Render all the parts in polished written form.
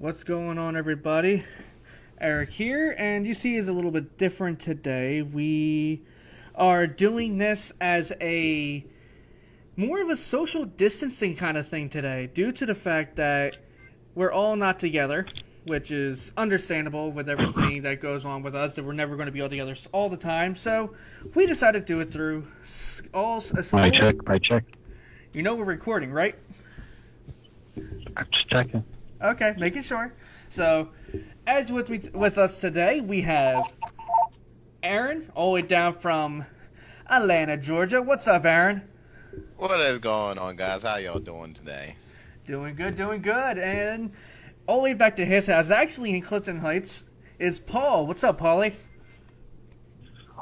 What's going on, everybody? Eric here, and you see it's a little bit different today. We are doing this as a more of a social distancing kind of thing today, due to the fact that we're all not together, which is understandable with everything that goes on with us, that we're never going to be all together all the time. So we decided to do it through Mic check, mic check. You know we're recording, right? I'm just checking. Okay, making sure. So, as with us today, we have Aaron, all the way down from Atlanta, Georgia. What's up, Aaron? What is going on, guys? How y'all doing today? Doing good, doing good. And all the way back to his house, actually in Clifton Heights, is Paul. What's up, Paulie?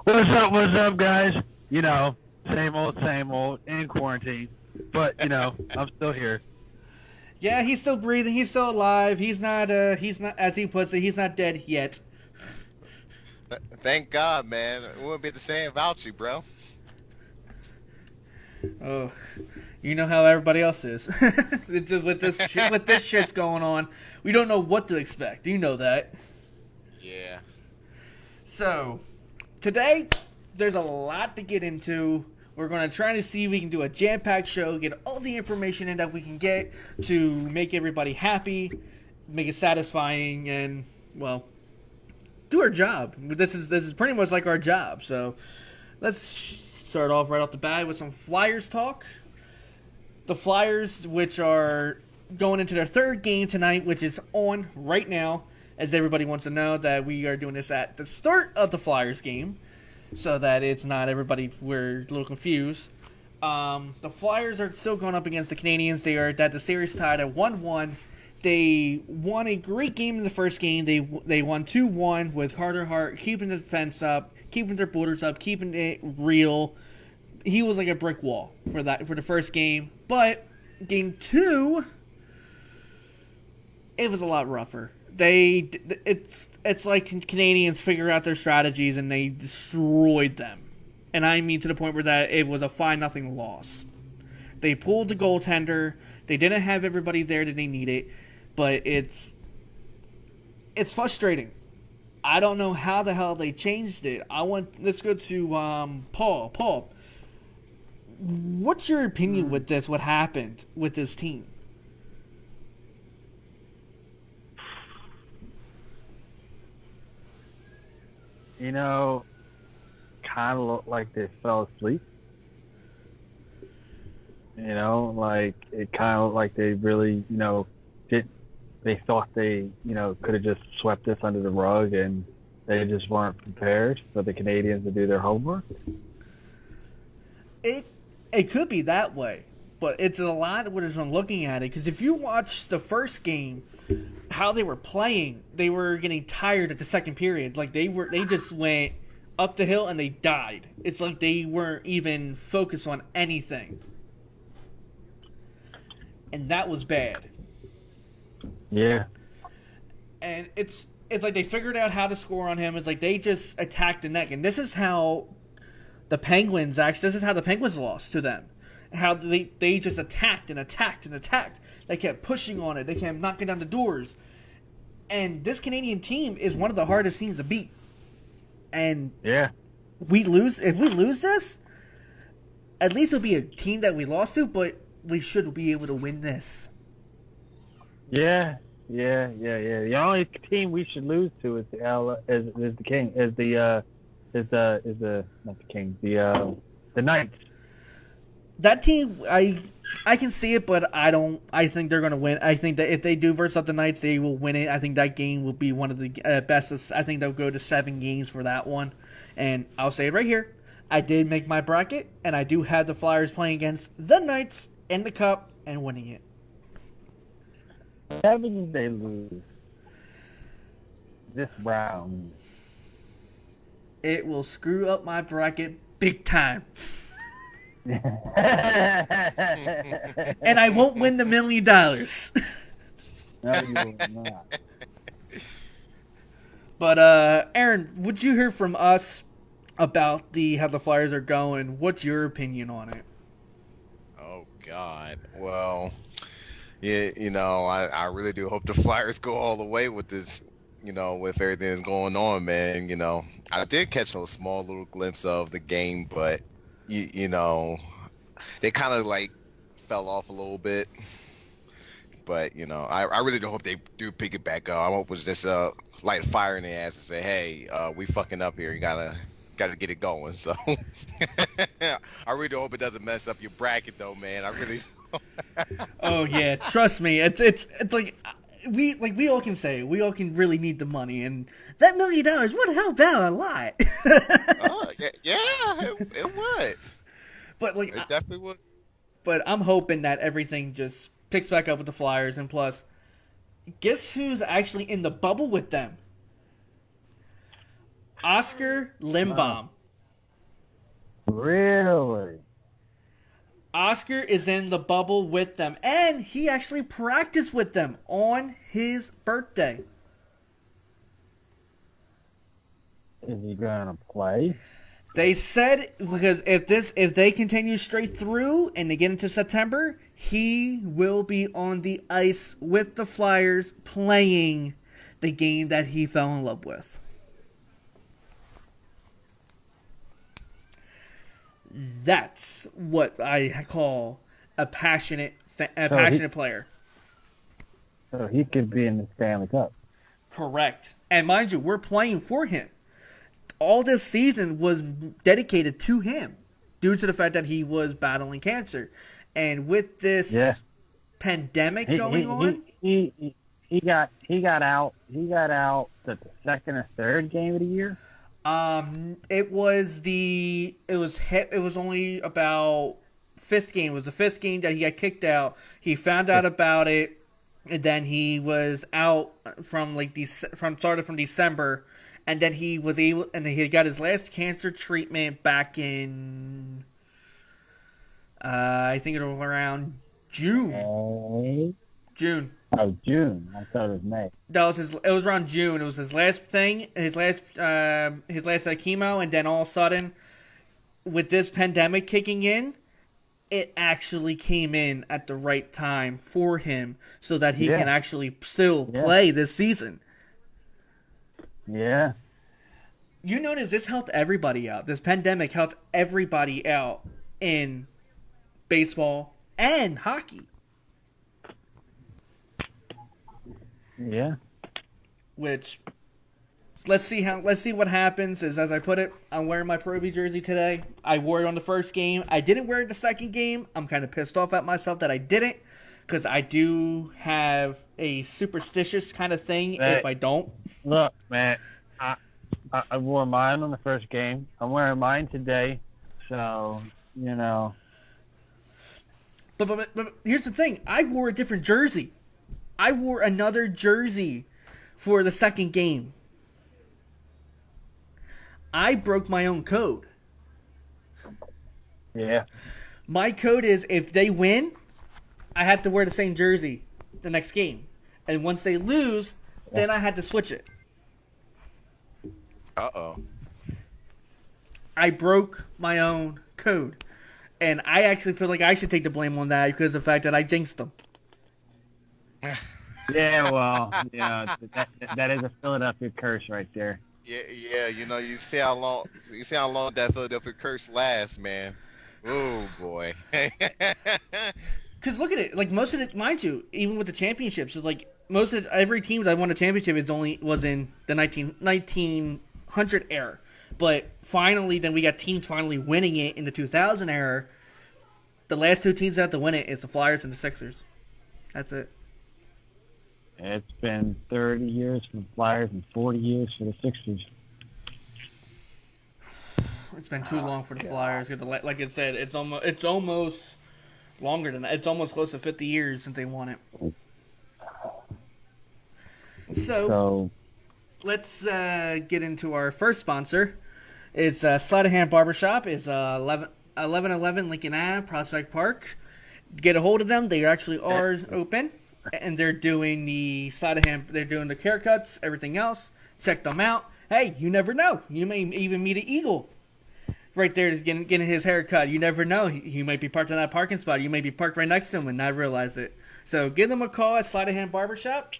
What's up, guys? You know, same old, in quarantine. But, you know, I'm still here. Yeah, he's still breathing. He's still alive. He's not, as he puts it, he's not dead yet. Thank God, man. It wouldn't be the same without you, bro. Oh, you know how everybody else is. with this shit's going on, we don't know what to expect. You know that. Yeah. So, today, there's a lot to get into. We're going to try to see if we can do a jam-packed show, get all the information in that we can get to make everybody happy, make it satisfying, and, well, do our job. This is pretty much like our job. So, let's start off right off the bat with some Flyers talk. The Flyers, which are going into their third game tonight, which is on right now, as everybody wants to know that we are doing this at the start of the Flyers game, so that it's not everybody, we're a little confused. The Flyers are still going up against the Canadians. They are at the series tied at 1-1. They won a great game in the first game. They won 2-1 with Carter Hart keeping the defense up, keeping their borders up, keeping it real. He was like a brick wall for the first game. But game two, it was a lot rougher. It's like Canadians figure out their strategies and they destroyed them. And I mean to the point where that it was a 5-0 loss. They pulled the goaltender. They didn't have everybody there that they needed, but it's frustrating. I don't know how the hell they changed it. Let's go to Paul. Paul, what's your opinion with this? What happened with this team? You know, kind of looked like they fell asleep. You know, like, it kind of looked like they really, they thought they, could have just swept this under the rug and they just weren't prepared for the Canadians to do their homework. It could be that way, but it's a lot when I'm looking at it, because if you watch the first game, how they were playing, they were getting tired at the second period. Like they just went up the hill and they died. It's like they weren't even focused on anything. And that was bad. Yeah. And it's like they figured out how to score on him. It's like they just attacked the net. And this is how the Penguins lost to them. How they just attacked and attacked and attacked. They kept pushing on it. They kept knocking down the doors. And this Canadian team is one of the hardest teams to beat. And yeah, if we lose this, at least it'll be a team that we lost to, but we should be able to win this. Yeah. The only team we should lose to is the Knights. That team, I can see it, but I think they're going to win. I think that if they do versus the Knights, they will win it. I think that game will be one of the best. I think they'll go to 7 games for that one. And I'll say it right here. I did make my bracket, and I do have the Flyers playing against the Knights in the Cup and winning it. What happens if they lose this round? It will screw up my bracket big time. And I won't win the $1 million. No, you will not. But Aaron, would you hear from us about how the Flyers are going? What's your opinion on it? Oh God. Well, Yeah, I really do hope the Flyers go all the way with this, with everything that's going on, man. I did catch a small little glimpse of the game, but you know, they kind of like fell off a little bit. But I really do hope they do pick it back up. I hope it was just light a fire in their ass and say, hey, we fucking up here. You gotta get it going. So I really do hope it doesn't mess up your bracket, though, man. I really. Oh yeah, trust me. It's like we all can say we all can really need the money, and that $1 million would help out a lot. Oh yeah, it would. But like, It definitely would. but I'm hoping that everything just picks back up with the Flyers, and plus, guess who's actually in the bubble with them? Oscar Lindbaum. Really? Oscar is in the bubble with them, and he actually practiced with them on his birthday. Is he gonna play? They said because if they continue straight through and they get into September, he will be on the ice with the Flyers playing the game that he fell in love with. That's what I call a passionate player. So he could be in the Stanley Cup. Correct. And mind you, we're playing for him. All this season was dedicated to him due to the fact that he was battling cancer. And with this pandemic going on, he got out the second or third game of the year. it was only about fifth game. It was the fifth game that he got kicked out. He found out about it, and then he was out from from December, and then he was able, and he got his last cancer treatment back in, I think it was around June. May? June. Oh, June. I thought it was May. That was his. It was around June. It was his last thing, his last chemo, and then all of a sudden, with this pandemic kicking in, it actually came in at the right time for him, so that he can actually still play this season. Yeah. You notice this helped everybody out. This pandemic helped everybody out in baseball and hockey. Yeah. Which, let's see what happens. As I put it, I'm wearing my Pro V jersey today. I wore it on the first game. I didn't wear it the second game. I'm kind of pissed off at myself that I didn't, because I do have a superstitious kind of thing if I don't. Look, man, I wore mine on the first game. I'm wearing mine today, so But here's the thing. I wore a different jersey. I wore another jersey for the second game. I broke my own code. Yeah. My code is if they win, I have to wear the same jersey the next game. And once they lose, then I had to switch it. Uh-oh. I broke my own code. And I actually feel like I should take the blame on that because of the fact that I jinxed them. Yeah, well, that is a Philadelphia curse right there. Yeah. You see how long that Philadelphia curse lasts, man. Oh boy. Because look at it, like most of it, mind you, even with the championships, like most of every team that won a championship was in the 1900 era. But finally, then we got teams finally winning it in the 2000 era. The last two teams that have to win it is the Flyers and the Sixers. That's it. It's been 30 years for the Flyers and 40 years for the Sixers. It's been too long for the Flyers. Like I said, it's almost longer than that. It's almost close to 50 years since they won it. So let's get into our first sponsor. It's Sleight of Hand Barbershop. It's 1111 Lincoln Ave, Prospect Park. Get a hold of them. They actually are open, and they're doing the sleight of hand. They're doing the haircuts, everything else. Check them out. Hey, you never know. You may even meet an eagle right there getting his hair cut. You never know. He might be parked in that parking spot. You may be parked right next to him and not realize it. So give them a call at Sleight of Hand Barbershop.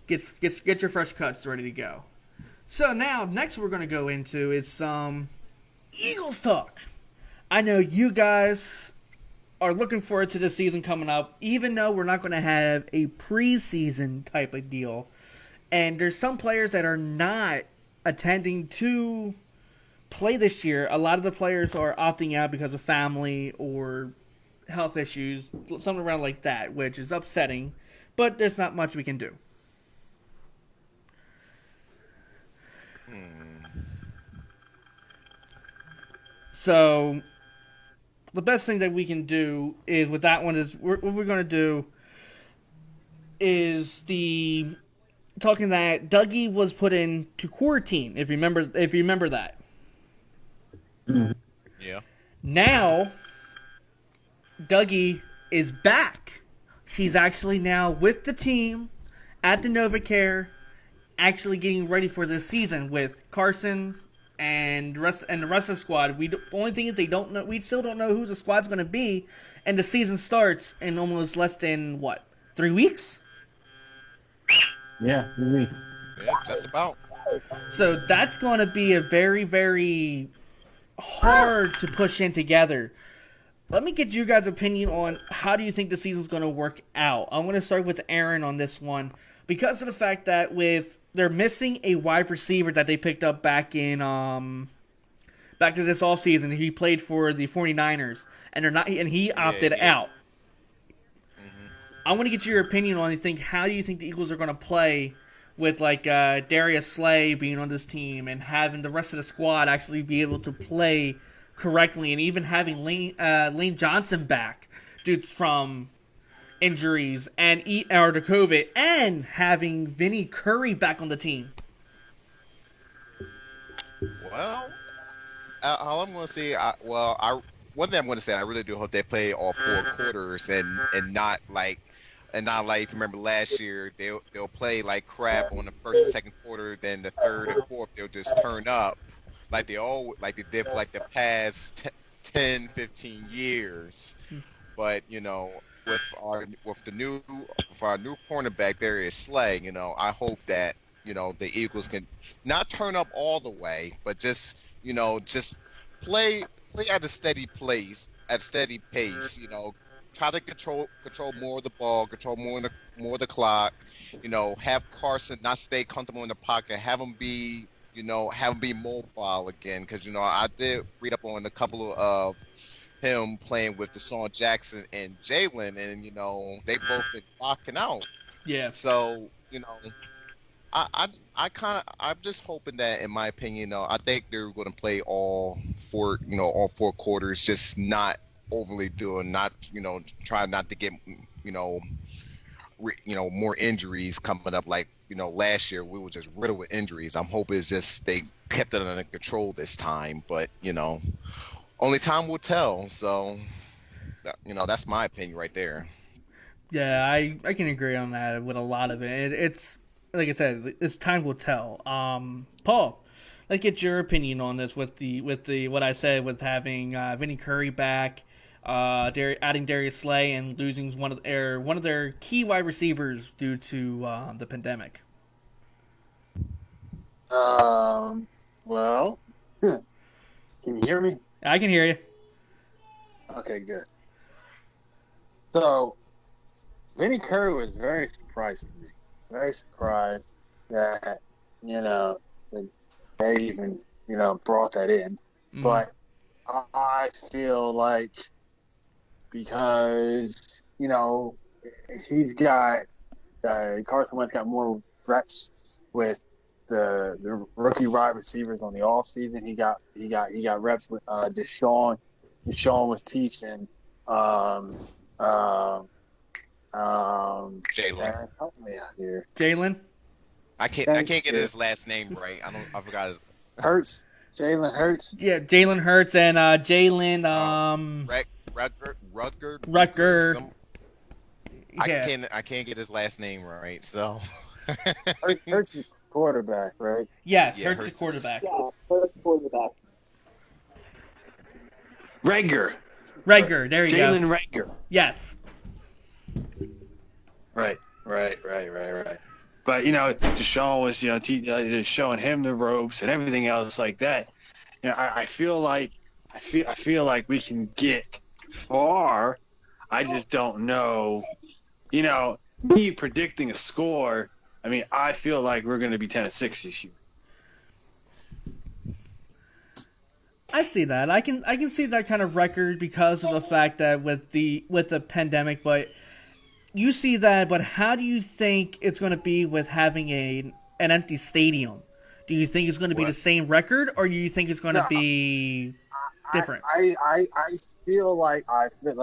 Get your fresh cuts ready to go. So now, next we're going to go into is some Eagles talk. I know you guys are looking forward to the season coming up, even though we're not going to have a preseason type of deal. And there's some players that are not attending to play this year. A lot of the players are opting out because of family or health issues, something around like that, which is upsetting. But there's not much we can do. So the best thing that we can do is with that one is what we're going to do is the talking that Dougie was put into quarantine. If you remember that. Mm-hmm. Yeah. Now Dougie is back. She's actually now with the team at the NovaCare, actually getting ready for this season with Carson and the rest of the squad. The only thing is they don't know. We still don't know who the squad's going to be, and the season starts in almost less than 3 weeks. Yeah, Yeah, just about. So that's going to be a very, very hard to push in together. Let me get you guys' opinion on how do you think the season's going to work out. I'm going to start with Aaron on this one because of the fact that they're missing a wide receiver that they picked up back to this offseason. He played for the 49ers and he opted out. Mm-hmm. I want to get your opinion on how do you think the Eagles are going to play with Darius Slay being on this team and having the rest of the squad actually be able to play correctly, and even having Lane Johnson back due from injuries or the COVID, and having Vinny Curry back on the team. Well, all I'm going to say, one thing I'm going to say, I really do hope they play all 4 quarters and not like if you remember last year, they'll play like crap on the first and second quarter, then the third and fourth they'll just turn up like they did for the past 10, 15 years. But with our new cornerback Darius Slay, I hope that the Eagles can not turn up all the way, but just play at a steady pace, try to control more of the ball, control more of the clock. Have Carson not stay comfortable in the pocket, have him be mobile again. Because I did read up on a couple of him playing with Deshaun Jackson and Jalen, and they both been rocking out. Yeah. So I'm just hoping that, in my opinion, I think they're going to play all 4 quarters, just not overly doing, not try not to get more injuries coming up. Last year we were just riddled with injuries. I'm hoping it's just they kept it under control this time, but only time will tell. So that's my opinion right there. Yeah, I can agree on that with a lot of it. It's like I said, it's time will tell. Paul, let's get your opinion on this with the what I said with having Vinny Curry back, adding Darius Slay, and losing one of their key wide receivers due to the pandemic. Well, can you hear me? I can hear you. Okay, good. So, Vinny Curry was very surprised to me. Very surprised that, that they even, brought that in. Mm. But I feel like because, he's got, Carson Wentz got more reps with the rookie wide receivers on the off season. He got reps with Deshaun. Deshaun was teaching Jalen. Help me out here. Jalen. I can't get his last name right. I forgot his. Hurts. Jalen Hurts. Yeah, Jalen Hurts and Jalen Rutger. Yeah. I can't get his last name right. So. Hurts is quarterback, right? Yes, Hurts is quarterback. Yeah, Hurts quarterback. Rager. Rager, there you go. Jalen Rager. Yes. Right. But Deshaun was just showing him the ropes and everything else like that. I feel like we can get far. I just don't know. Me predicting a score. I mean, I feel like we're going to be 10-6 this year. I see that. I can see that kind of record because of the fact that with the pandemic, but you see that. But how do you think it's going to be with having an empty stadium? Do you think it's going to be the same record, or do you think it's going to be different? I feel like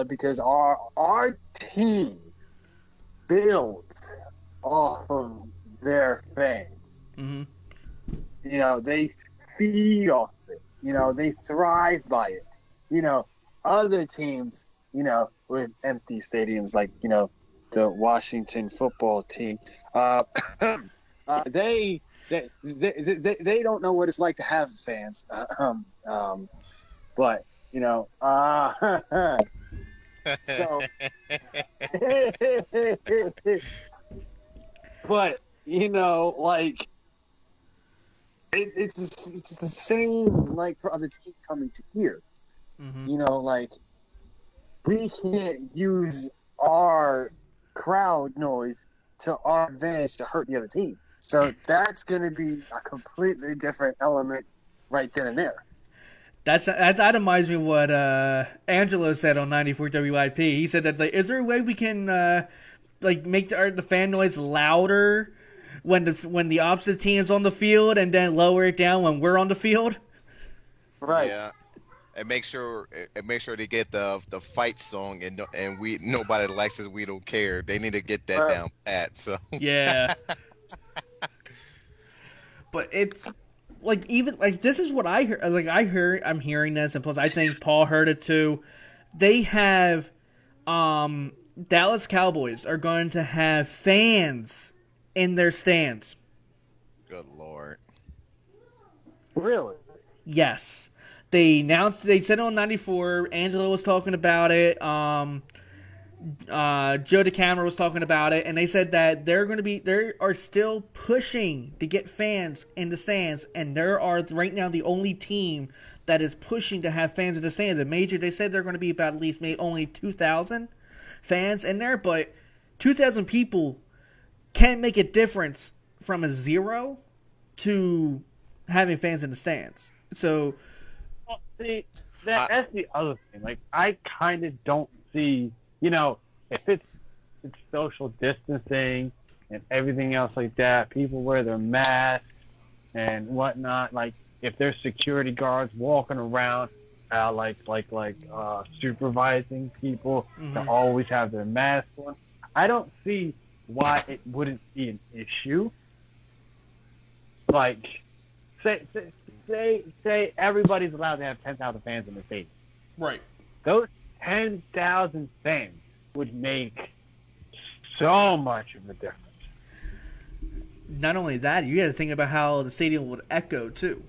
because our team builds off of their fans. Mm-hmm. They feed off it. They thrive by it. Other teams, with empty stadiums like, the Washington football team, they don't know what it's like to have fans. But, so, but, like, it's the same, like, for other teams coming to here. Mm-hmm. Like, we can't use our crowd noise to our advantage to hurt the other team. So that's going to be a completely different element right then and there. That reminds me of what Angelo said on 94 WIP. He said that, like, is there a way we can make the fan noise louder when the opposite team is on the field, and then lower it down when we're on the field? Right. Yeah. And make sure they get the fight song, and nobody likes it. We don't care. They need to get that down pat. So yeah. But it's like, even like, this is what I heard. Like, I'm hearing this, and plus I think Paul heard it too. They have Dallas Cowboys are going to have fans in their stands. Good Lord. Really? Yes. They said it on 94. Angelo was talking about it. Joe DeCamera was talking about it, and they said that they are still pushing to get fans in the stands, and there are right now the only team that is pushing to have fans in the stands. They said they're going to be about at least maybe only 2,000 fans in there, but 2,000 people can make a difference from a 0 to having fans in the stands. So. Well, see, that's the other thing. Like, I kind of don't see, if it's social distancing and everything else like that, people wear their masks and whatnot. Like, if there's security guards walking around, supervising people to always have their mask on, I don't see why it wouldn't be an issue. Like, say everybody's allowed to have 10,000 fans in the stadium. Right. Those 10,000 fans would make so much of a difference. Not only that, you got to think about how the stadium would echo too.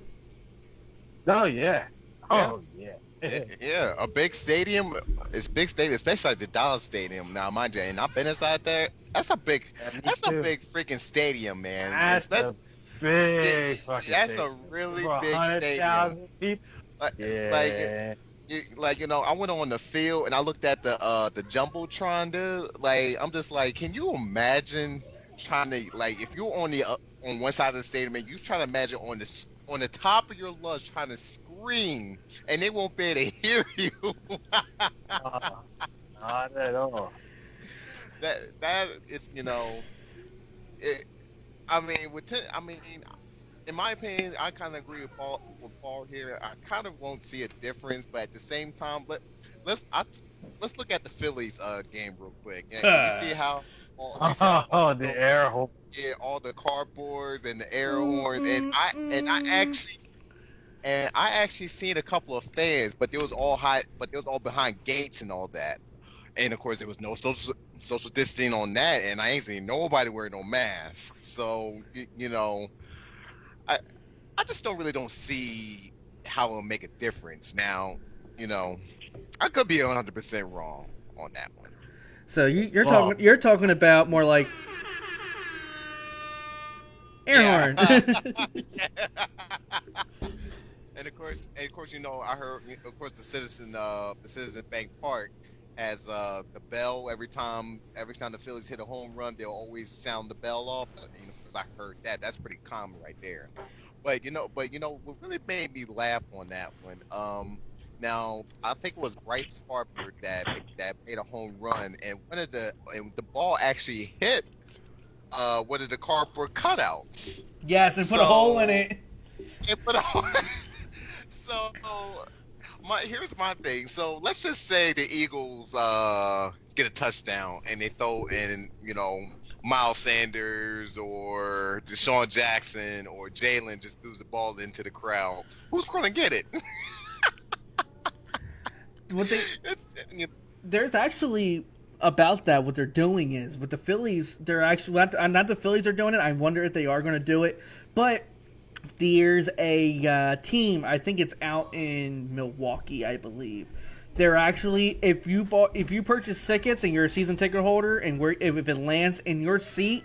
Oh yeah. Oh yeah. Yeah, a big stadium is big stadium, especially like the Dallas Stadium. Now, mind you, and I've been inside there. That's a big freaking stadium, man. That's a big fucking That's stadium. a really For big stadium. People. I went on the field and I looked at the jumbotron, dude. Like, I'm just like, can you imagine trying to, like, if you're on one side of the stadium and you try to imagine on the top of your lungs trying to scream and they won't be able to hear you. Not at all. That is, it. In my opinion, I kind of agree with Paul here. I kind of won't see a difference, but at the same time, let's look at the Phillies game real quick. And you see how the air horn. Yeah, all the cardboards and the air horns, and I actually seen a couple of fans, but they was all behind gates and all that, and of course there was no social distancing on that, and I ain't seen nobody wearing no mask. So I just don't see how it'll make a difference. Now, I could be 100% wrong on that one. So you're Well- talking about more like air Yeah. horn. And of course, you know, I heard, of course, the Citizen Bank Park has the bell every time the Phillies hit a home run, they'll always sound the bell off. You know, 'cause I heard that. That's pretty common right there. But you know, what really made me laugh on that one. Now I think it was Bryce Harper that made a home run, and the ball actually hit one of the cardboard cutouts. Yes, and put a hole in it. It put a So here's my thing. So let's just say the Eagles get a touchdown and they throw in, you know, Miles Sanders or Deshaun Jackson or Jalen just throws the ball into the crowd. Who's gonna get it? What they It's, you know, there's actually about that. What they're doing is with the Phillies. They're actually not the Phillies are doing it. I wonder if they are going to do it. But there's a team. I think it's out in Milwaukee, I believe. They're actually if you purchase tickets and you're a season ticket holder and if it lands in your seat,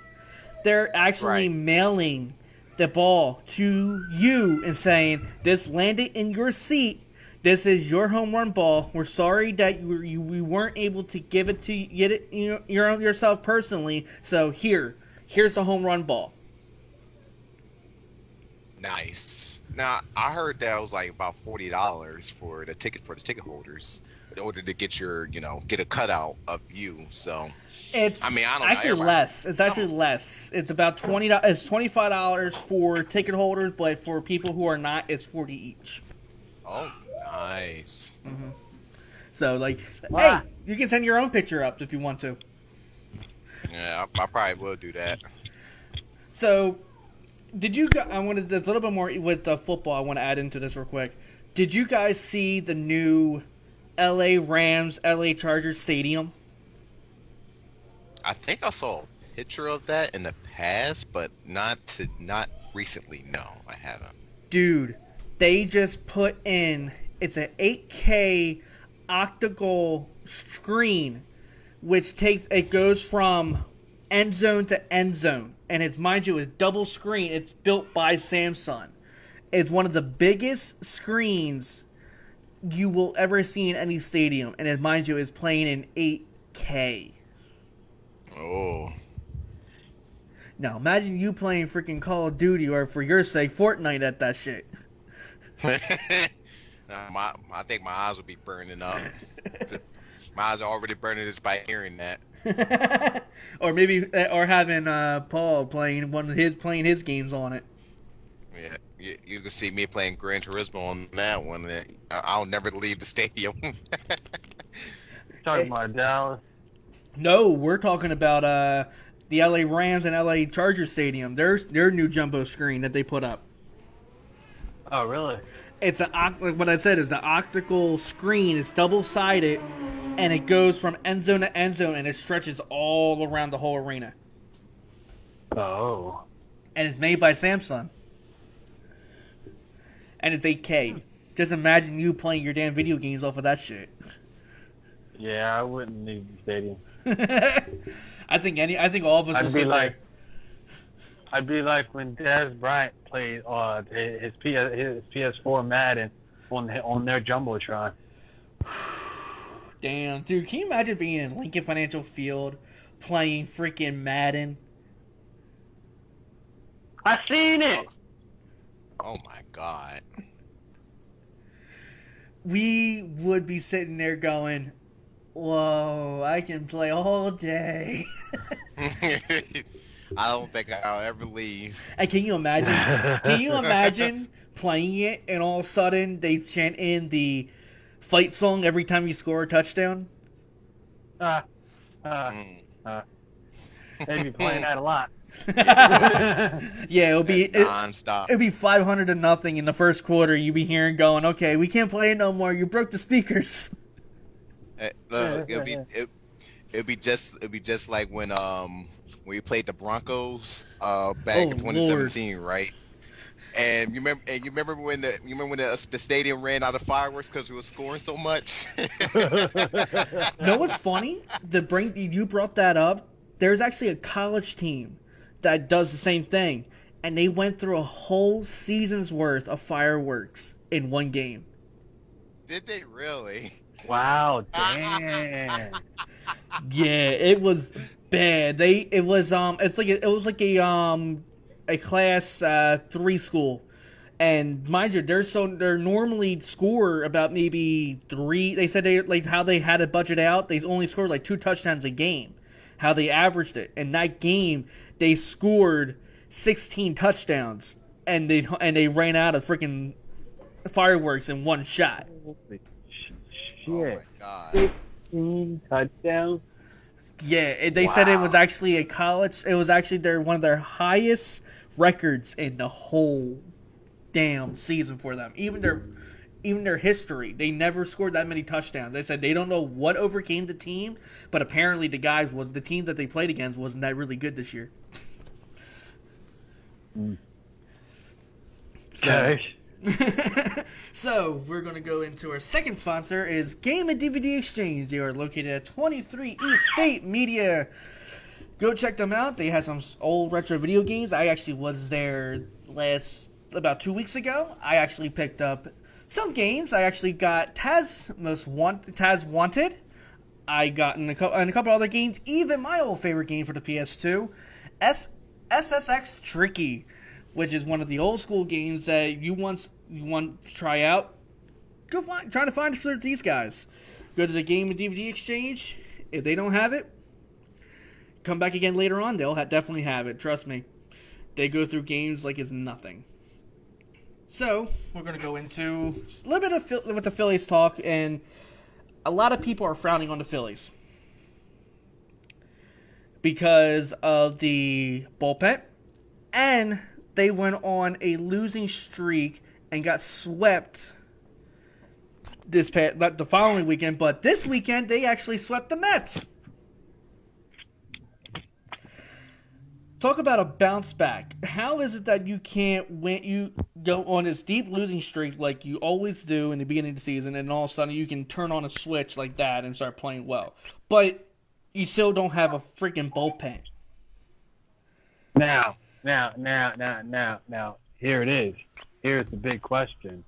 they're actually Right. mailing the ball to you and saying this landed in your seat. This is your home run ball. We're sorry that we weren't able to get it yourself personally. So here's the home run ball. nice. Now I heard that was like about $40 for the ticket holders in order to get get a cutout of you. So It's I mean, I don't know, actually everybody- less. It's actually less. It's about $20. It's $25 for ticket holders, but for people who are not, it's $40 each. oh, nice. So like, Wow. hey, you can send your own picture up if you want to. Yeah, I probably will do that. So, did you guys, there's a little bit more with football I want to add into this real quick. Did you guys see the new LA Rams, LA Chargers stadium? I think I saw a picture of that in the past, but not recently. No, I haven't. Dude, they just put in, it's an 8K octagonal screen, which goes from end zone to end zone. And it's, mind you, it's double screen. It's built by Samsung. It's one of the biggest screens you will ever see in any stadium. And it, mind you, is playing in 8K. Oh, Now, imagine you playing freaking Call of Duty or, for your sake, Fortnite at that shit. I think my eyes will be burning up. My eyes are already burning just by hearing that. Or maybe, or having Paul playing his games on it. Yeah, you can see me playing Gran Turismo on that one. I'll never leave the stadium. Talking about Dallas. No, we're talking about the LA Rams and LA Chargers stadium. Their new jumbo screen that they put up. Oh, really? It's what I said is an optical screen. It's double sided, and it goes from end zone to end zone, and it stretches all around the whole arena. Oh. And it's made by Samsung. And it's 8K. Just imagine you playing your damn video games off of that shit. Yeah, I wouldn't leave the stadium. I think all of us will sit there. I'd be like when Dez Bryant played his PS4 Madden on their jumbotron. Damn, dude, can you imagine being in Lincoln Financial Field playing freaking Madden? I seen it. Oh my god. We would be sitting there going, whoa, I can play all day. I don't think I'll ever leave. And can you imagine? Can you imagine playing it and all of a sudden they chant in the fight song every time you score a touchdown? They'd be playing that a lot. Yeah, it'll be Non-stop. it'll be 500-0 in the first quarter. You'll be hearing going, okay, we can't play it no more. You broke the speakers. Look, it'll be just like when we played the Broncos back in 2017, right? And you remember when the stadium ran out of fireworks because we were scoring so much. Know what's funny? You brought that up. There's actually a college team that does the same thing, and they went through a whole season's worth of fireworks in one game. Did they really? Wow, damn. Yeah, it was bad. It was a class 3 school. And mind you, they're normally score about maybe 3. They said how they had it budget out. They only scored like 2 touchdowns a game. How they averaged it. In that game, they scored 16 touchdowns, and they ran out of freaking fireworks in one shot. Holy shit. Oh my god. 16 touchdowns? Yeah, they said it was actually a college. It was actually one of their highest records in the whole damn season for them. Even their history, they never scored that many touchdowns. They said they don't know what overcame the team, but apparently the team that they played against wasn't that really good this year. Okay. So we're going to go into our second sponsor is Game and DVD Exchange. They are located at 23 East State Media. Go check them out. They have some old retro video games. I actually was there about 2 weeks ago. I actually picked up some games. I actually got Taz Wanted. I got in a couple other games. Even my old favorite game for the PS2, SSX Tricky, which is one of the old school games that you want to try out. Try to find it for these guys. Go to the Game and DVD Exchange. If they don't have it, come back again later on. They'll definitely have it. Trust me. They go through games like it's nothing. So, we're going to go into a little bit with the Phillies talk, and a lot of people are frowning on the Phillies because of the bullpen, and they went on a losing streak and got swept the following weekend, but this weekend they actually swept the Mets. Talk about a bounce back. How is it that you can't win? You go on this deep losing streak like you always do in the beginning of the season, and all of a sudden you can turn on a switch like that and start playing well. But you still don't have a freaking bullpen. Now, here it is. Here's the big question.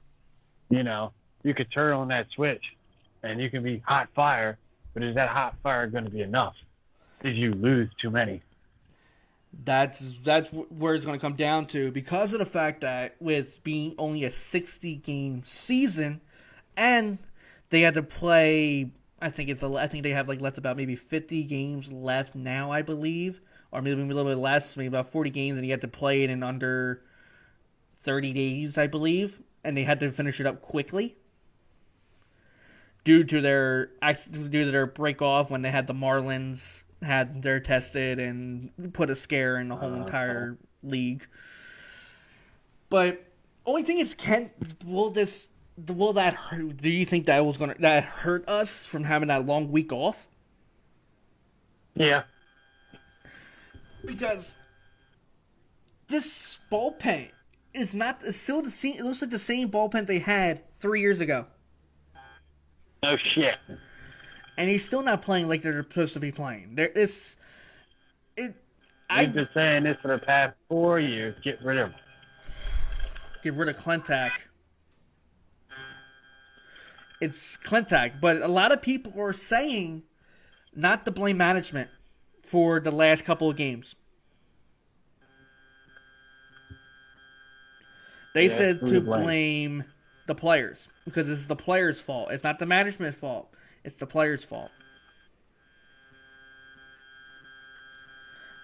You could turn on that switch, and you can be hot fire, but is that hot fire going to be enough? Did you lose too many? That's where it's going to come down to, because of the fact that with being only a 60-game season, and they had to play, I think they have left about maybe 50 games left now, I believe, or maybe a little bit less, maybe about 40 games, and you had to play it in under 30 days, I believe, and they had to finish it up quickly due to their break off when they had the Marlins had their tested and put a scare in the whole entire league. But only thing is, will that hurt? Do you think that hurt us from having that long week off? Yeah. Because this bullpen is still the same. It looks like the same bullpen they had 3 years ago. No shit. And he's still not playing like they're supposed to be playing. I've been saying this for the past 4 years. Get rid of him. Get rid of Clintack. It's Clintack, but a lot of people are saying not to blame management for the last couple of games. They said to blame the players because this is the players' fault. It's not the management's fault. It's the players' fault.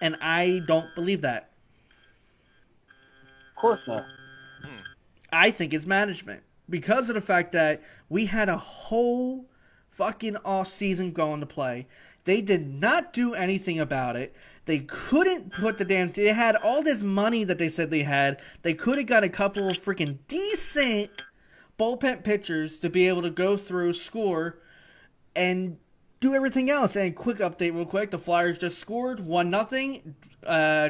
And I don't believe that. Of course not. I think it's management. Because of the fact that we had a whole fucking off season going to play. They did not do anything about it. They couldn't put they had all this money that they said they had. They could have got a couple of freaking decent bullpen pitchers to be able to go through, score, and do everything else. And quick update real quick. The Flyers just scored 1-0.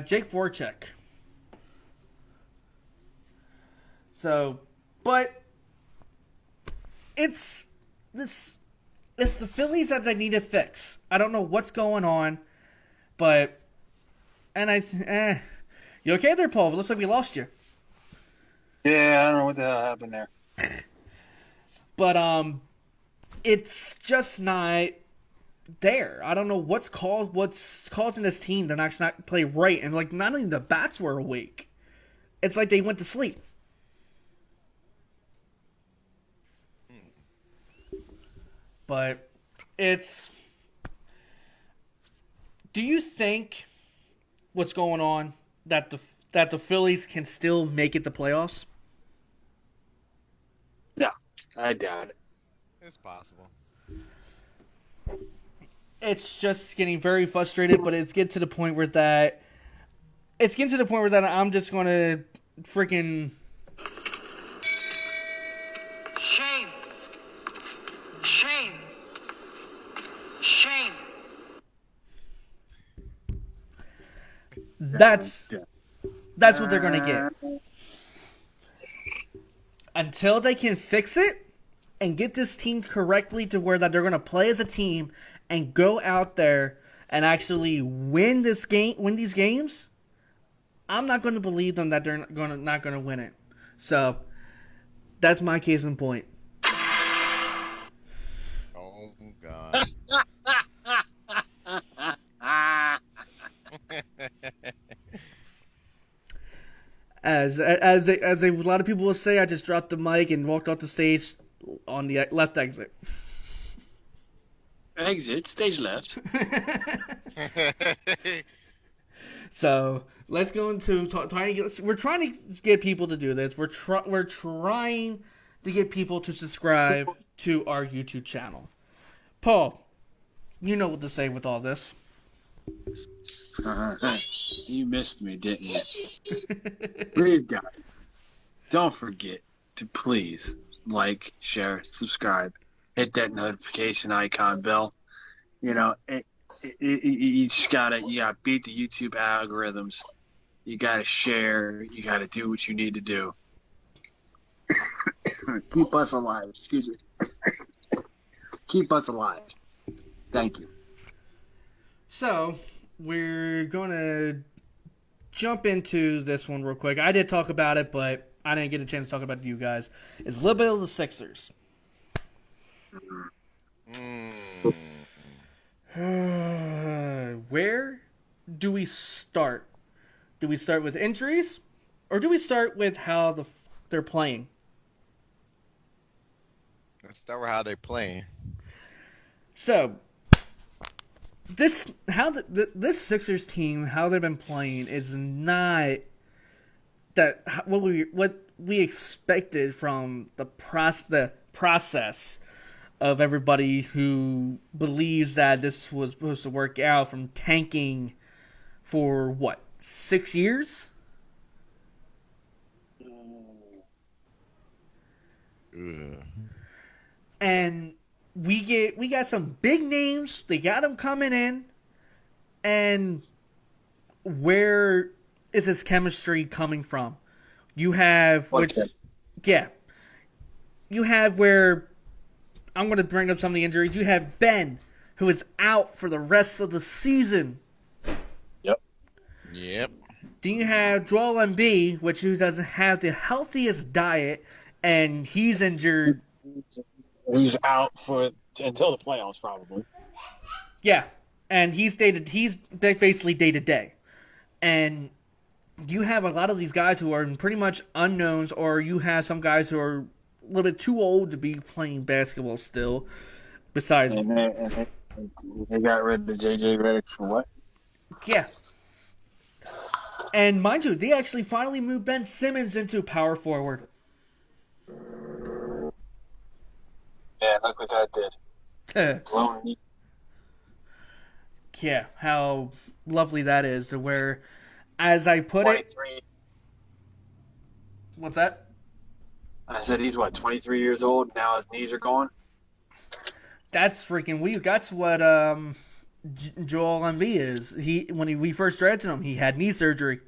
Jake Voracek. So, but it's the Phillies that they need to fix. I don't know what's going on, but you okay there, Paul? It looks like we lost you. Yeah, I don't know what the hell happened there. But it's just not there. I don't know what's causing this team to not play right, and like not only the bats were awake, it's like they went to sleep. But do you think what's going on that the Phillies can still make it to playoffs? No, I doubt it. It's possible. It's just getting very frustrated, but it's getting to the point where I'm just going to freaking Shame. Shame. Shame. That's what they're going to get. Until they can fix it and get this team correctly to where that they're going to play as a team and go out there and actually win these games, I'm not going to believe them that they're not going to win it. So that's my case in point. Oh God. As a lot of people will say, I just dropped the mic and walked off the stage on the left exit. Exit, stage left. So let's go into we're trying to get people to do this. We're trying to get people to subscribe to our YouTube channel. Paul, you know what to say with all this. You missed me, didn't you? Please, guys, don't forget to please like, share, subscribe, hit that notification icon bell. You know, you just gotta beat the YouTube algorithms. You gotta share. You gotta do what you need to do. Keep us alive. Excuse me. Keep us alive. Thank you. So we're gonna jump into this one real quick. I did talk about it, but I didn't get a chance to talk about it to you guys. It's a little bit of the Sixers. Where do we start? Do we start with injuries, or do we start with how they're playing? Let's start with how they're playing. So, this Sixers team, how they've been playing, is not what we expected from the process of everybody who believes that this was supposed to work out, from tanking for 6 years? And we got some big names. They got them coming in, and where is this chemistry coming from? You have you have where I'm going to bring up some of the injuries. You have Ben, who is out for the rest of the season. Yep. Then you have Joel Embiid, who doesn't have the healthiest diet, and he's injured. He's out until the playoffs, probably. Yeah, and he's basically day to day, and you have a lot of these guys who are pretty much unknowns, or you have some guys who are a little bit too old to be playing basketball still. Besides, And they got rid of JJ Redick for what? yeah. And mind you, they actually finally moved Ben Simmons into power forward. Yeah, look what that did. Yeah, how lovely that is, to where, as I put it... What's that? I said he's 23 years old, now his knees are gone? That's freaking weird. That's what Joel Embiid is. We first drafted him, he had knee surgery.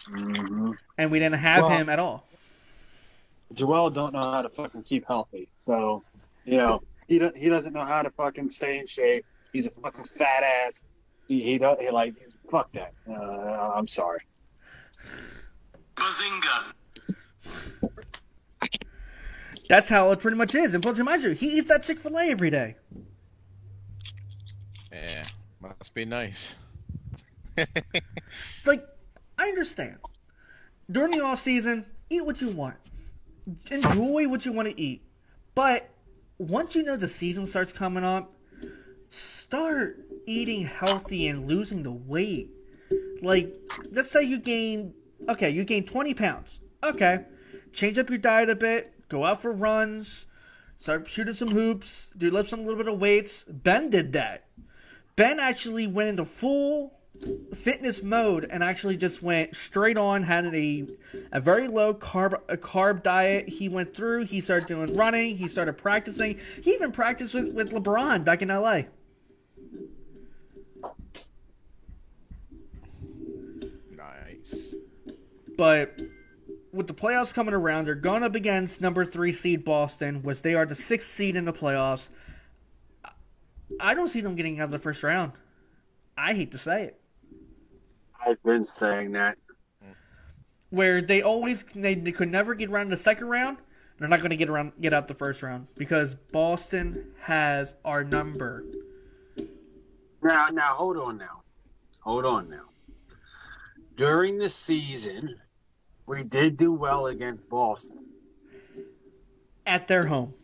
Mm-hmm. and we didn't have him at all. Joel don't know how to fucking keep healthy. So, he doesn't know how to fucking stay in shape. He's a fucking fat ass. He fuck that. I'm sorry. Bazinga. That's how it pretty much is. And plus, mind you, he eats that Chick-fil-A every day. Yeah, must be nice. Like, I understand. During the off season, eat what you want. Enjoy what you want to eat. But once you know the season starts coming up, start eating healthy and losing the weight. Like, let's say you gain 20 pounds. Okay. Change up your diet a bit. Go out for runs. Start shooting some hoops. Lift some little bit of weights. Ben did that. Ben actually went into full fitness mode and actually just went straight on, had a very low carb diet. He went through, he started doing running, he started practicing. He even practiced with LeBron back in LA. Nice. But with the playoffs coming around, they're going up against number 3 seed Boston, which they are the 6th seed in the playoffs. I don't see them getting out of the first round. I hate to say it. I've been saying that. Where they could never get around the second round, they're not going to get out the first round because Boston has our number. Now, hold on now. During the season, we did do well against Boston. At their home.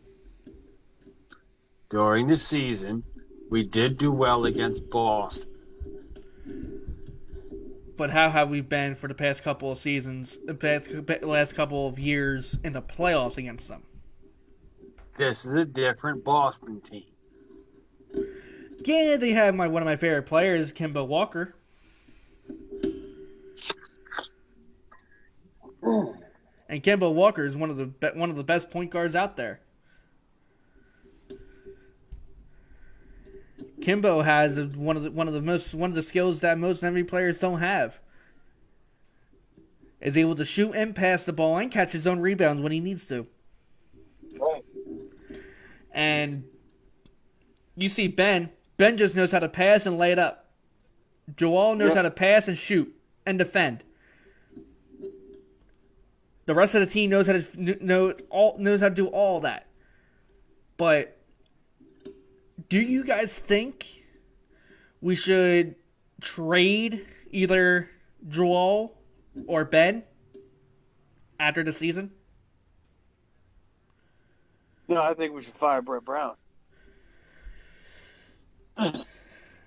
During the season, we did do well against Boston. But how have we been for the past couple of seasons, last couple of years in the playoffs against them? This is a different Boston team. Yeah, they have one of my favorite players, Kemba Walker. And Kemba Walker is one of the best point guards out there. Kimbo has one of the skills that most NBA players don't have. Is able to shoot and pass the ball and catch his own rebounds when he needs to. Right. And you see Ben just knows how to pass and lay it up. Joel knows how to pass and shoot and defend. The rest of the team knows how to do all that. But do you guys think we should trade either Joel or Ben after the season? No, I think we should fire Brett Brown.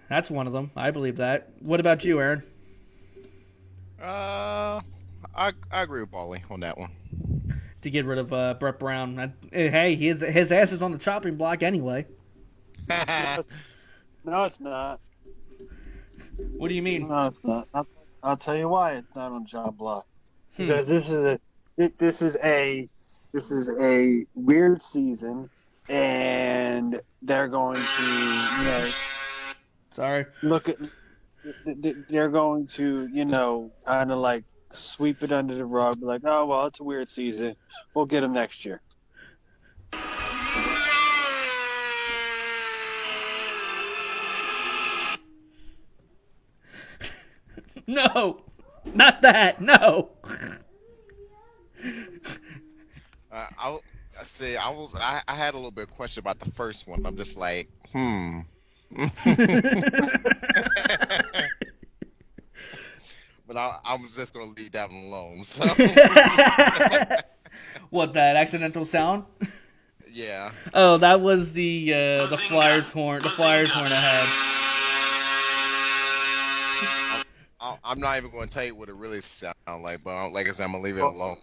That's one of them. I believe that. What about you, Aaron? I agree with Paulie on that one. To get rid of Brett Brown. Hey, his ass is on the chopping block anyway. No, it's not. What do you mean? No, it's not. I'll tell you why it's not on job block. Because this is a weird season, and they're going to Sorry. look at. They're going to kind of like sweep it under the rug, like, oh well, it's a weird season. We'll get him next year. No, not that. No. I had a little bit of question about the first one. I'm just like, But I'm just gonna leave that one alone. So. What, that accidental sound? Yeah. Oh, that was the Flyers horn. The Flyers horn I had. I'm not even going to tell you what it really sounds like, but like I said, I'm going to leave it alone.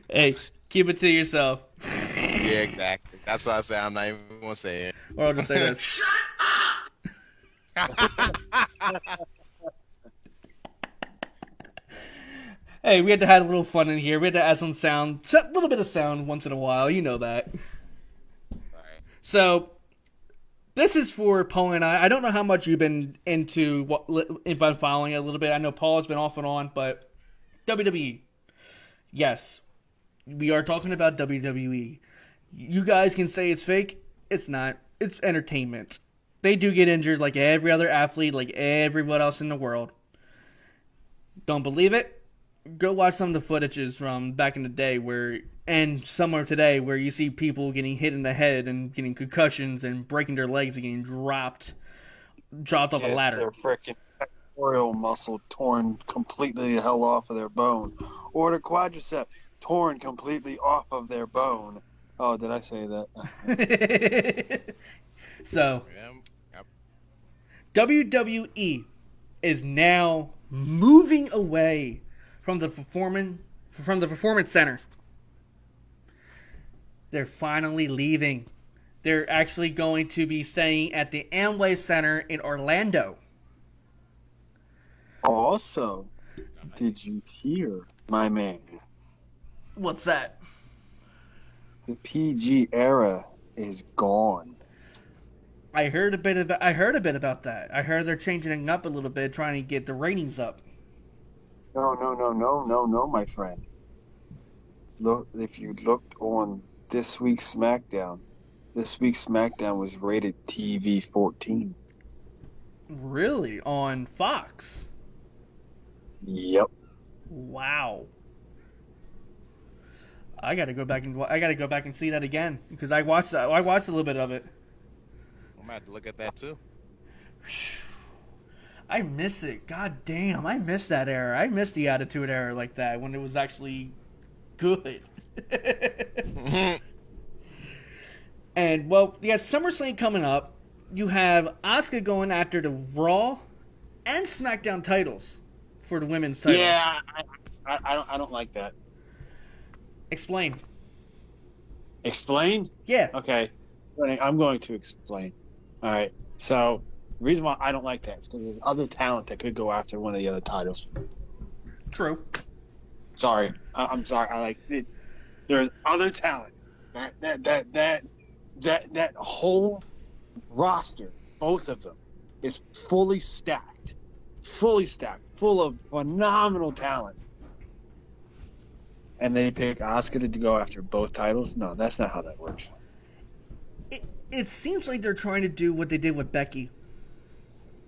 Hey, keep it to yourself. Yeah, exactly. That's why I say I'm not even going to say it. Or I'll just say this. Shut up! Hey, we had to have a little fun in here. We had to add some sound, a little bit of sound once in a while. You know that. Right. So, This is for Paul and I. I don't know how much you've been into if I'm following it a little bit. I know Paul has been off and on, but WWE. Yes, we are talking about WWE. You guys can say it's fake. It's not. It's entertainment. They do get injured like every other athlete, like everyone else in the world. Don't believe it? Go watch some of the footages from back in the day and somewhere today where you see people getting hit in the head and getting concussions and breaking their legs and getting dropped off a ladder. Their freaking pectoral muscle torn completely the hell off of their bone. Or the quadricep torn completely off of their bone. Oh, did I say that? So, WWE is now moving away from the performance center. They're finally leaving. They're actually going to be staying at the Amway Center in Orlando. Also, did you hear, my man? What's that? The PG era is gone. I heard a bit about that. I heard they're changing it up a little bit, trying to get the ratings up. No, my friend. Look, if you looked on this week's SmackDown was rated TV 14. Really? On Fox? Yep. Wow. I gotta go back and see that again because I watched a little bit of it. I'm gonna have to look at that too. I miss it. God damn, I miss that era. I miss the Attitude Era like that when it was actually good. And well, yeah, SummerSlam coming up. You have Asuka going after the Raw and SmackDown titles for the women's title. Yeah, I don't like that. Explain. Explain? Yeah. Okay, I'm going to explain. All right. So the reason why I don't like that is because there's other talent that could go after one of the other titles. True. Sorry, I'm sorry. I like it. There's other talent. That whole roster, both of them, is fully stacked, full of phenomenal talent. And they pick Asuka to go after both titles? No, that's not how that works. It seems like they're trying to do what they did with Becky.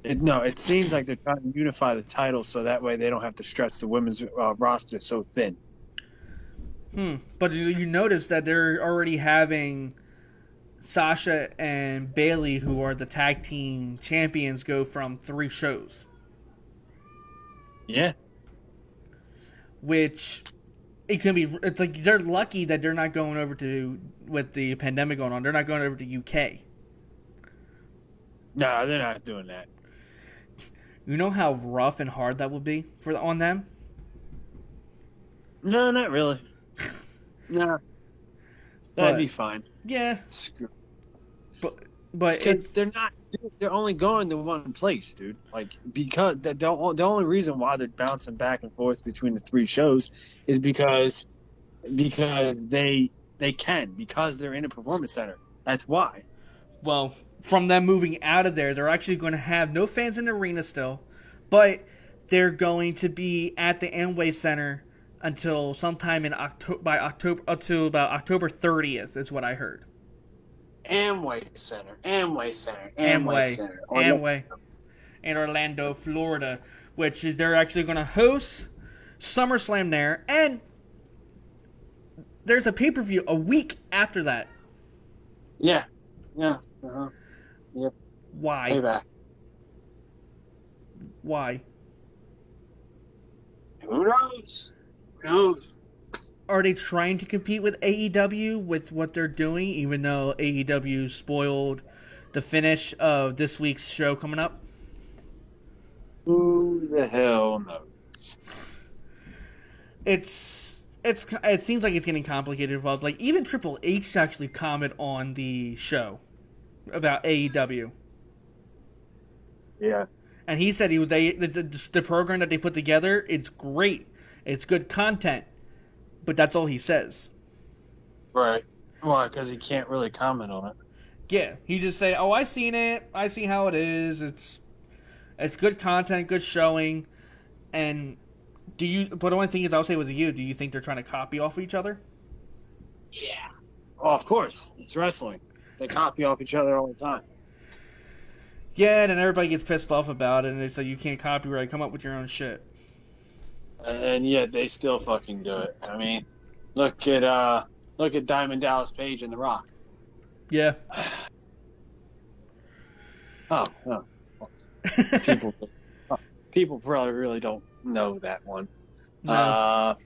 It seems like they're trying to unify the titles so that way they don't have to stretch the women's roster so thin. But you notice that they're already having Sasha and Bayley, who are the tag team champions, go from 3 shows. Yeah. Which it's like they're lucky that they're not going over to, with the pandemic going on, they're not going over to UK. No, they're not doing that. You know how rough and hard that would be on them? No, not really. No. That'd be fine. Yeah. Screw. But they're only going to one place, dude. Like, because the only reason why they're bouncing back and forth between the 3 shows is because they can, because they're in a performance center. That's why. Well, from them moving out of there, they're actually going to have no fans in the arena still, but they're going to be at the Amway Center until sometime in October until about October 30th is what I heard. Amway Center in Orlando, Florida, which is they're actually going to host SummerSlam there, and there's a pay-per-view a week after that. Yeah. Uh-huh. Yep. Why? Payback. Why? Who knows? Are they trying to compete with AEW with what they're doing, even though AEW spoiled the finish of this week's show coming up? Who the hell knows? It seems like it's getting complicated involved. Like, even Triple H actually commented on the show about AEW. Yeah. And he said the program that they put together, it's great. It's good content. But that's all he says. Right. Why? Because he can't really comment on it. Yeah, he just say, "Oh, I seen it. I see how it is. It's good content, good showing." And but the only thing is, I'll say with you, do you think they're trying to copy off each other? Yeah. Oh, of course. It's wrestling. They copy off each other all the time. Yeah, and then everybody gets pissed off about it, and they say you can't copyright. Come up with your own shit. And yet they still fucking do it. I mean, look at Diamond Dallas Page and The Rock. Yeah. Oh. People probably really don't know that one. No.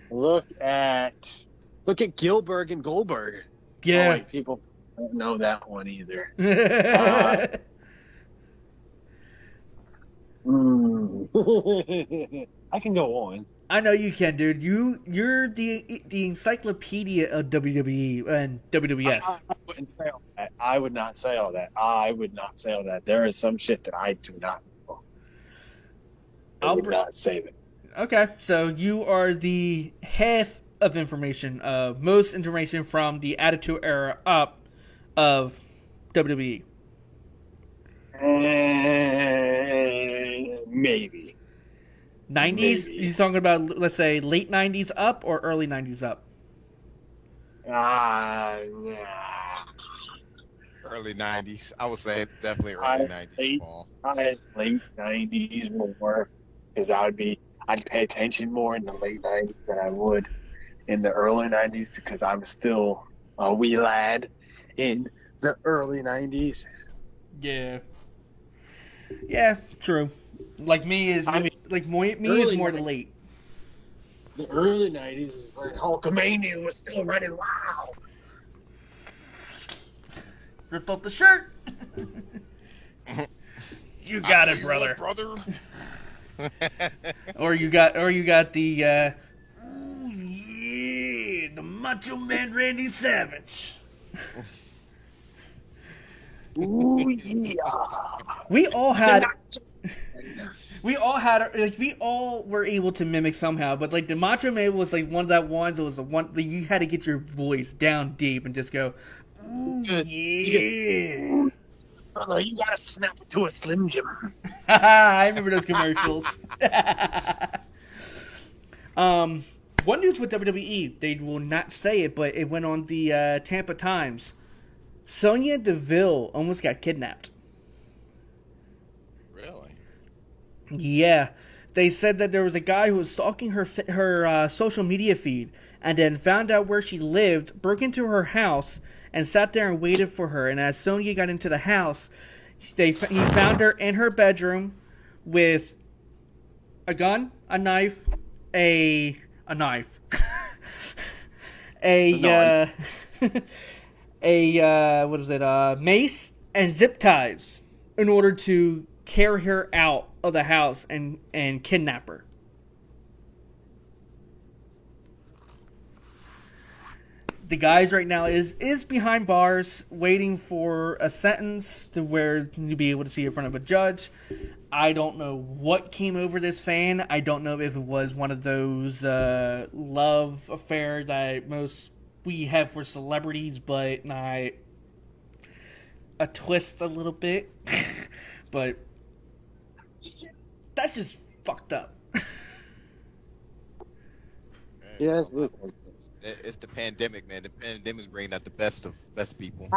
Look at Gilbert and Goldberg. Yeah. Oh, wait, people don't know that one either. I can go on. I know you can, dude. You're the encyclopedia of WWE and WWF. I wouldn't say all that. I would not say all that. There is some shit that I do not know. I would not say that. Okay, so you are the half of information, most information from the Attitude Era up of WWE. Maybe. 90s? Maybe. You talking about, let's say, late 90s up or early 90s up? Yeah. Early 90s. I would say definitely early 90s, Paul. Late 90s more, because I'd pay attention more in the late 90s than I would in the early 90s, because I'm still a wee lad in the early 90s. Yeah. Yeah, true. Like me is more the late. The early 90s is when Hulkamania was still running wild. Ripped off the shirt. You got it, brother. Or you got the ooh yeah, the Macho Man Randy Savage. Ooh yeah. We all were able to mimic somehow, but like the Macho Man was like one of that ones that was the one that you had to get your voice down deep and just go, ooh yeah. Brother, you gotta snap it to a Slim Jim. I remember those commercials. One news with WWE, they will not say it, but it went on the Tampa Times. Sonya Deville almost got kidnapped. Really? Yeah. They said that there was a guy who was stalking her social media feed and then found out where she lived, broke into her house, and sat there and waited for her. And as Sonya got into the house, he found her in her bedroom with a gun, a knife, a knife, mace, and zip ties in order to carry her out of the house and kidnap her. The guys right now is behind bars waiting for a sentence to be able to see in front of a judge. I don't know what came over this fan. I don't know if it was one of those love affair that most we have for celebrities, but not a twist a little bit. But that's just fucked up. Yeah, It's the pandemic, man. The pandemic's bringing out the best people.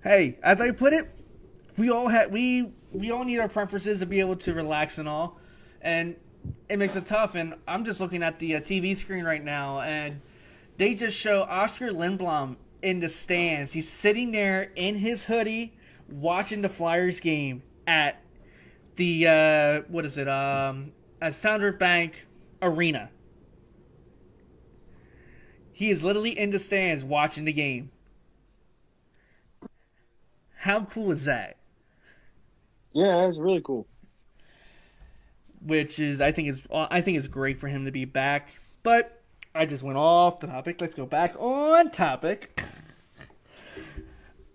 Hey, as I put it, we all need our preferences to be able to relax and all, and it makes it tough. And I'm just looking at the TV screen right now, and they just show Oscar Lindblom in the stands. He's sitting there in his hoodie, watching the Flyers game at the at Sounder Bank Arena. He is literally in the stands watching the game. How cool is that? Yeah, that's really cool. Which is, I think it's great for him to be back. But I just went off the topic. Let's go back on topic.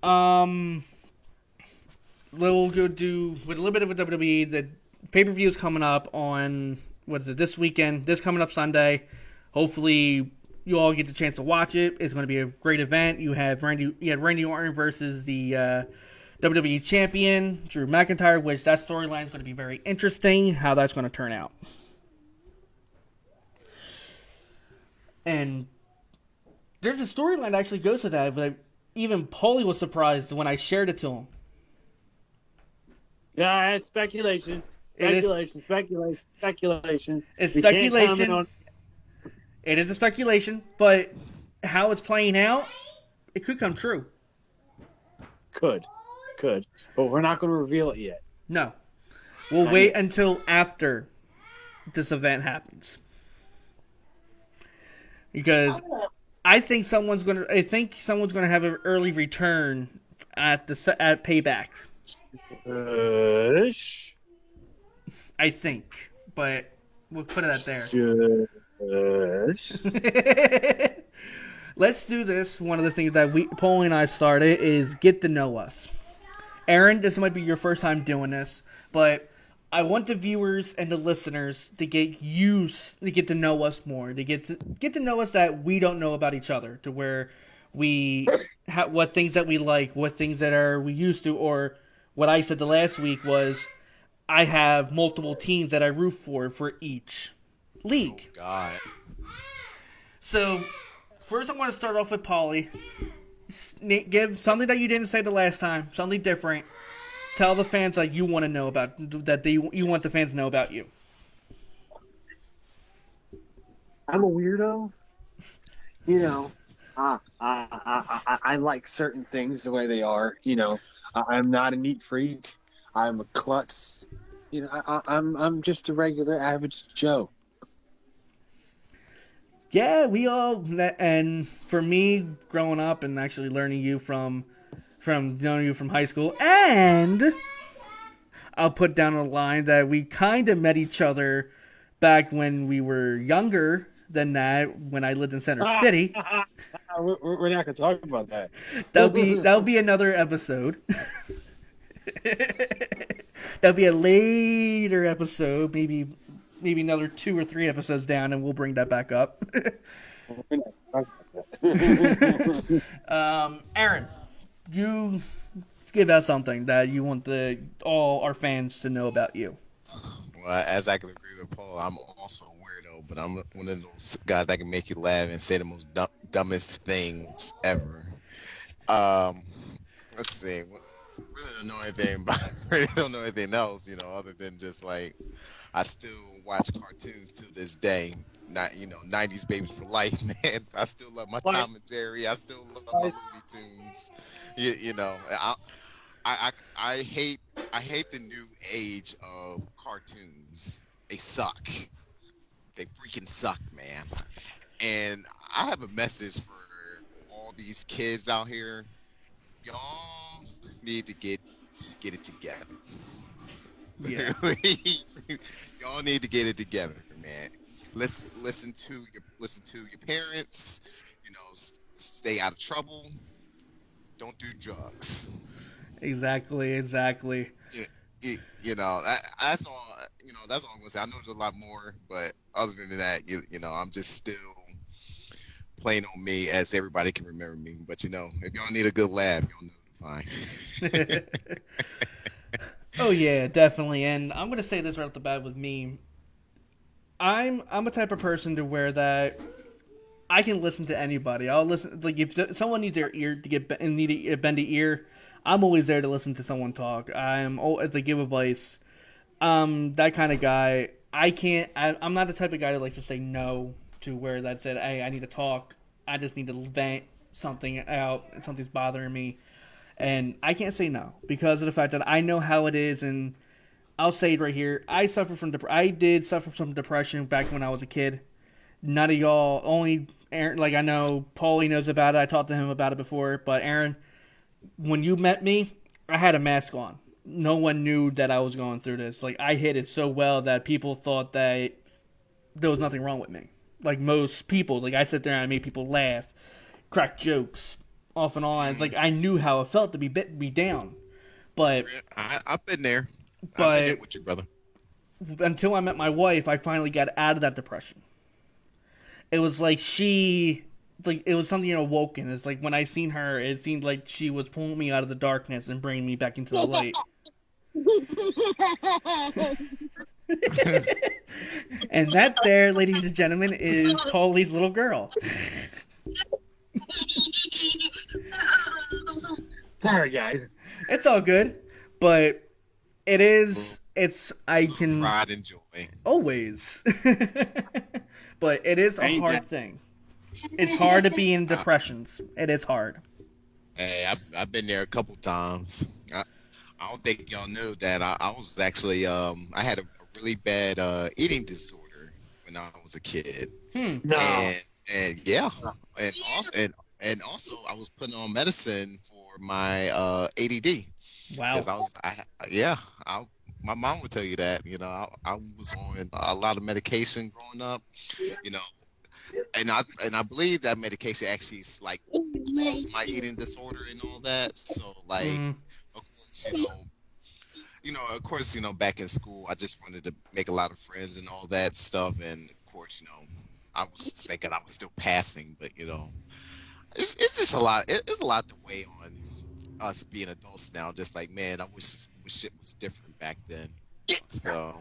We'll go do with a little bit of a WWE. The pay-per-view is coming up on this weekend. This coming up Sunday. Hopefully you all get the chance to watch it. It's going to be a great event. You had Randy Orton versus the WWE champion Drew McIntyre, which that storyline is going to be very interesting. How that's going to turn out, and there's a storyline that actually goes to that. But even Paulie was surprised when I shared it to him. Yeah, it's speculation. Speculation. It's We can't comment speculation. on- It is a speculation, but how it's playing out, it could come true. Could. But we're not going to reveal it yet. No. We'll wait until after this event happens. Because I think someone's gonna have an early return at Payback. I think. But we'll put it out there. Let's do this. One of the things that Paulie and I started is get to know us. Aaron, this might be your first time doing this, but I want the viewers and the listeners to get to know us more, to get to know us that we don't know about each other, to where what things that we like, what things that we used to, or what I said the last week was I have multiple teams that I root for each league. Oh, God. So, first I want to start off with Paulie. Give something that you didn't say the last time, something different. Tell the fans that you want to know about, you want the fans to know about you. I'm a weirdo. You know, I like certain things the way they are. You know, I'm not a neat freak. I'm a klutz. You know, I'm just a regular average Joe. Yeah, we all, and for me, growing up and actually learning you from knowing you from high school, and I'll put down a line that we kind of met each other back when we were younger than that, when I lived in Center City. We're not going to talk about that. That'll be another episode. That'll be a later episode, maybe another 2 or 3 episodes down, and we'll bring that back up. Aaron, you give out something that you want all our fans to know about you. Well, as I can agree with Paul, I'm also a weirdo, but I'm one of those guys that can make you laugh and say the most dumbest things ever. Let's see. Really don't know anything else, other than just like I still watch cartoons to this day. Not 90s babies for life, man. I still love my Tom and Jerry. I still love my Looney Tunes. I hate the new age of cartoons. They suck. They freaking suck, man. And I have a message for all these kids out here. Y'all need to get it together. Yeah. Y'all need to get it together, man. Listen to your parents. Stay out of trouble. Don't do drugs. Exactly. That's all. That's all I'm gonna say. I know there's a lot more, but other than that, I'm just still playing on me, as everybody can remember me. But if y'all need a good laugh, y'all know fine. Oh yeah, definitely. And I'm gonna say this right off the bat with me. I'm a type of person to where that I can listen to anybody. I'll listen. Like if someone needs their ear to need a bendy ear, I'm always there to listen to someone talk. I'm always to give advice. That kind of guy. I'm not the type of guy that likes to say no to where that said, hey, I need to talk. I just need to vent something out. Something's bothering me. And I can't say no because of the fact that I know how it is, and I'll say it right here. I did suffer from depression back when I was a kid. None of y'all, only Aaron, like I know Paulie knows about it. I talked to him about it before. But Aaron, when you met me, I had a mask on. No one knew that I was going through this. Like I hid it so well that people thought that there was nothing wrong with me. Like most people, like I sit there and I made people laugh, crack jokes, off and on. Like I knew how it felt to be down, but I've been there. But I've been there with you, brother. Until I met my wife, I finally got out of that depression. it was like it was something awoken. It's like when I seen her, it seemed like she was pulling me out of the darkness and bringing me back into the light. And that there, ladies and gentlemen, is Paulie's little girl. Sorry, guys. It's all good, but I can Pride and joy. always. But it is a hard thing. It's hard to be in depressions. It is hard. Hey, I've been there a couple times. I don't think y'all knew that I was actually I had a really bad eating disorder when I was a kid. No. And yeah, and also I was putting on medicine for my ADD. Wow. Because my mom would tell you that, you know, I was on a lot of medication growing up, you know, and I believe that medication actually like caused my eating disorder and all that. So like, of course, of course, back in school, I just wanted to make a lot of friends and all that stuff, and of course, I was thinking I was still passing, but it's just a lot. It's a lot to weigh on us being adults now. Just like, man, I wish shit was different back then. So.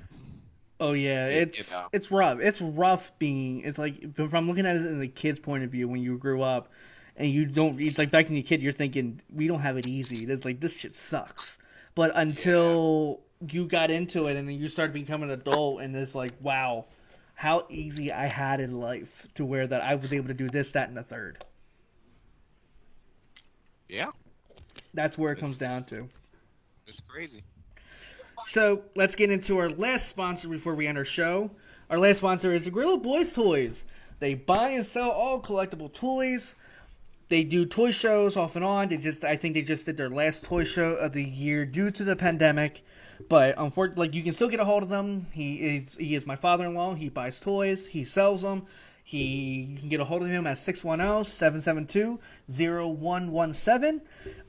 Oh yeah, it's rough. It's rough being. It's like if I'm looking at it in the kid's point of view when you grew up, and you don't. It's like back when you're a kid, you're thinking we don't have it easy. It's like this shit sucks. But until you got into it and then you started becoming an adult, and it's like, wow, how easy I had in life to where that I was able to do this, that, and the third. Yeah. That's where it comes down to. It's crazy. So let's get into our last sponsor before we end our show. Our last sponsor is the Gorilla Boys Toys. They buy and sell all collectible toys. They do toy shows off and on. I think they just did their last toy show of the year due to the pandemic. But unfortunately, you can still get a hold of them. He is my father-in-law. He buys toys. He sells them. You can get a hold of him at 610-772-0117.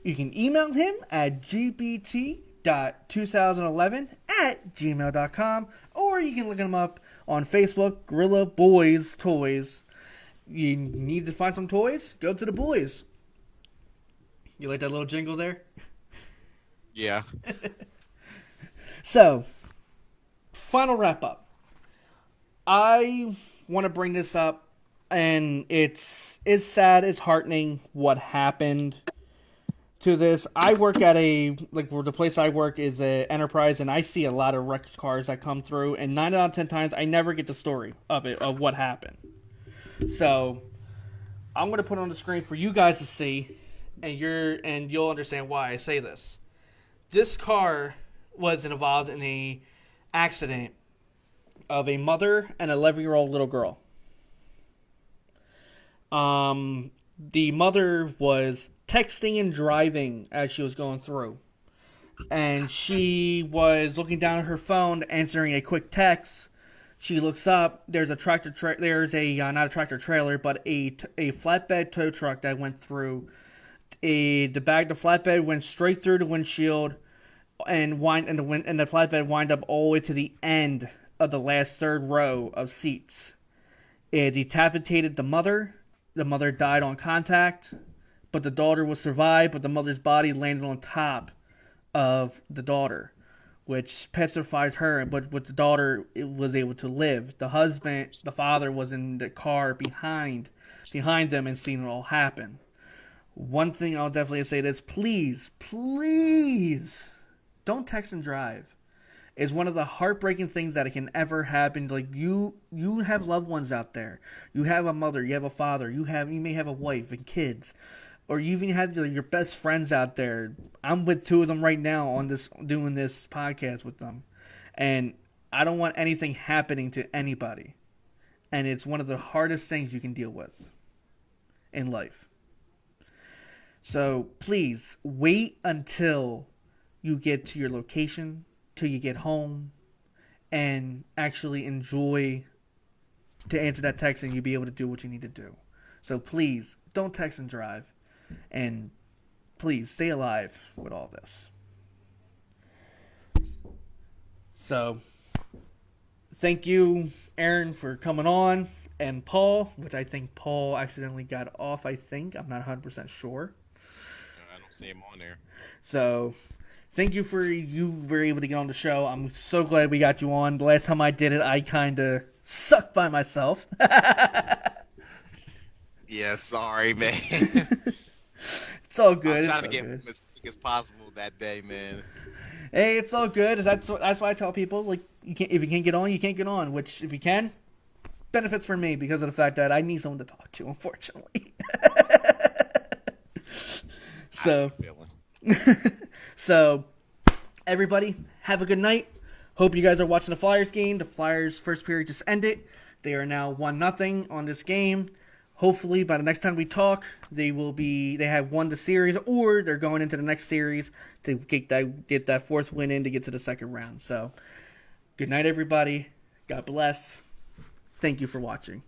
You can email him at gbt.2011@gmail.com, or you can look him up on Facebook, Gorilla Boys Toys. You need to find some toys? Go to the boys. You like that little jingle there? Yeah. So, final wrap up. I want to bring this up, and it's sad, it's heartening what happened to this. I work at for the place I work is a enterprise, and I see a lot of wrecked cars that come through, and 9 out of 10 times I never get the story of what happened. So I'm going to put it on the screen for you guys to see, and you'll understand why I say this. This car was involved in a accident of a mother and an 11-year-old little girl. The mother was texting and driving as she was going through, and she was looking down at her phone, answering a quick text. She looks up. There's a tractor. There's a not a tractor trailer, but a flatbed tow truck that went through. The flatbed went straight through the windshield, and the flatbed wind up all the way to the end of the last third row of seats. It decapitated the mother. The mother died on contact, but the daughter was survived. But the mother's body landed on top of the daughter, which petrified her, but with the daughter, it was able to live. The husband, the father, was in the car behind them and seen it all happen. One thing I'll definitely say is please, don't text and drive. It's one of the heartbreaking things that can ever happen. Like you have loved ones out there. You have a mother, you have a father, you may have a wife and kids. Or you even have your best friends out there. I'm with 2 of them right now doing this podcast with them. And I don't want anything happening to anybody. And it's one of the hardest things you can deal with in life. So please wait until you get to your location, till you get home, and actually enjoy to answer that text and you'll be able to do what you need to do. So please don't text and drive. And please stay alive with all this. So, thank you, Aaron, for coming on. and Paul, which I think Paul accidentally got off. I'm not 100% sure. I don't see him on there. So, thank you for you were able to get on the show. I'm so glad we got you on. The last time I did it, I kind of sucked by myself. Yeah, sorry, man. It's all good. I'm trying to get as quick as possible that day, man. Hey, it's all good. That's why I tell people, like, if you can't get on, you can't get on. Which, if you can, benefits for me because of the fact that I need someone to talk to, unfortunately. So, everybody, have a good night. Hope you guys are watching the Flyers game. The Flyers' first period just ended. They are now 1-0 on this game. Hopefully, by the next time we talk, they have won the series, or they're going into the next series to get that fourth win in to get to the second round. So, good night, everybody. God bless. Thank you for watching.